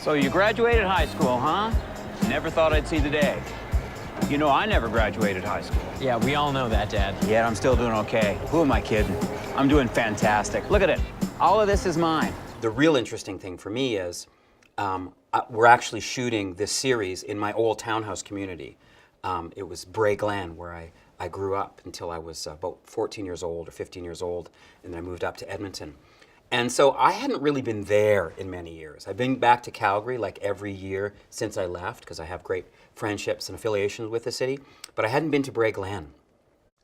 So you graduated high school, huh? Never thought I'd see the day. You know, I never graduated high school. Yeah, we all know that, Dad. Yet I'm still doing okay. Who am I kidding? I'm doing fantastic. Look at it. All of this is mine. The real interesting thing for me is we're actually shooting this series in my old townhouse community. It was Bray Glen, where I grew up until I was about 14 years old or 15 years old, and then I moved up to Edmonton. And so I hadn't really been there in many years. I've been back to Calgary like every year since I left, because I have great friendships and affiliations with the city, but I hadn't been to Bray Glen.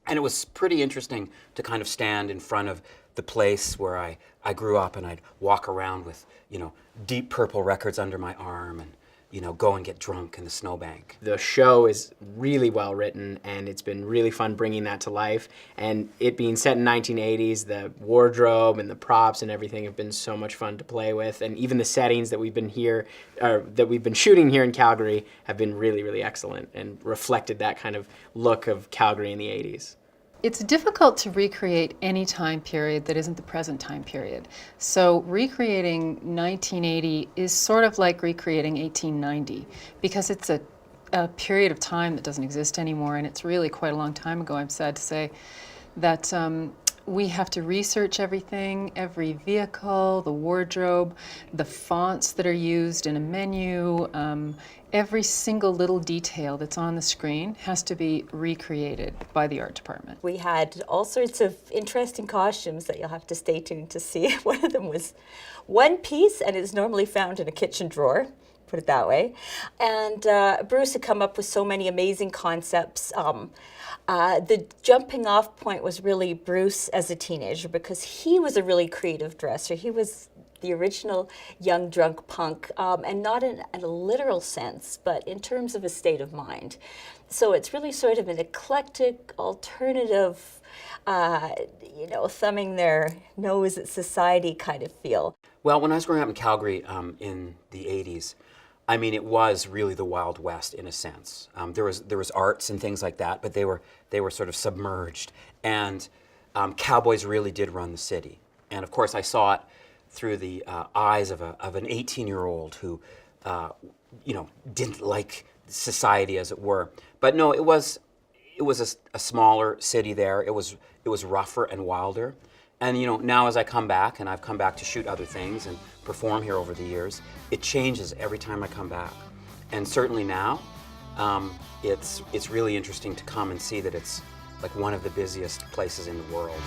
And it was pretty interesting to kind of stand in front of the place where I grew up, and I'd walk around with, you know, Deep Purple records under my arm and, you know, go and get drunk in the snowbank. The show is really well written, and it's been really fun bringing that to life. And it being set in 1980s, the wardrobe and the props and everything have been so much fun to play with. And even the settings that we've been shooting here in Calgary have been really, really excellent and reflected that kind of look of Calgary in the 80s. It's difficult to recreate any time period that isn't the present time period. So recreating 1980 is sort of like recreating 1890, because it's a period of time that doesn't exist anymore, and it's really quite a long time ago, I'm sad to say, that we have to research everything, every vehicle, the wardrobe, the fonts that are used in a menu, every single little detail that's on the screen has to be recreated by the art department. We had all sorts of interesting costumes that you'll have to stay tuned to see. One of them was one piece and is normally found in a kitchen drawer, put it that way. And Bruce had come up with so many amazing concepts. The jumping off point was really Bruce as a teenager, because he was a really creative dresser. He was the original young drunk punk, and not in a literal sense, but in terms of a state of mind. So it's really sort of an eclectic, alternative, you know, thumbing their nose at society kind of feel. Well, when I was growing up in Calgary in the 80s, I mean, it was really the Wild West in a sense. There was arts and things like that, but they were sort of submerged. And cowboys really did run the city. And of course, I saw it through the eyes of an 18-year-old who, you know, didn't like society, as it were. But no, it was a smaller city there. It was rougher and wilder. And you know, now as I come back, and I've come back to shoot other things and perform here over the years, it changes every time I come back. And certainly now, it's really interesting to come and see that it's like one of the busiest places in the world.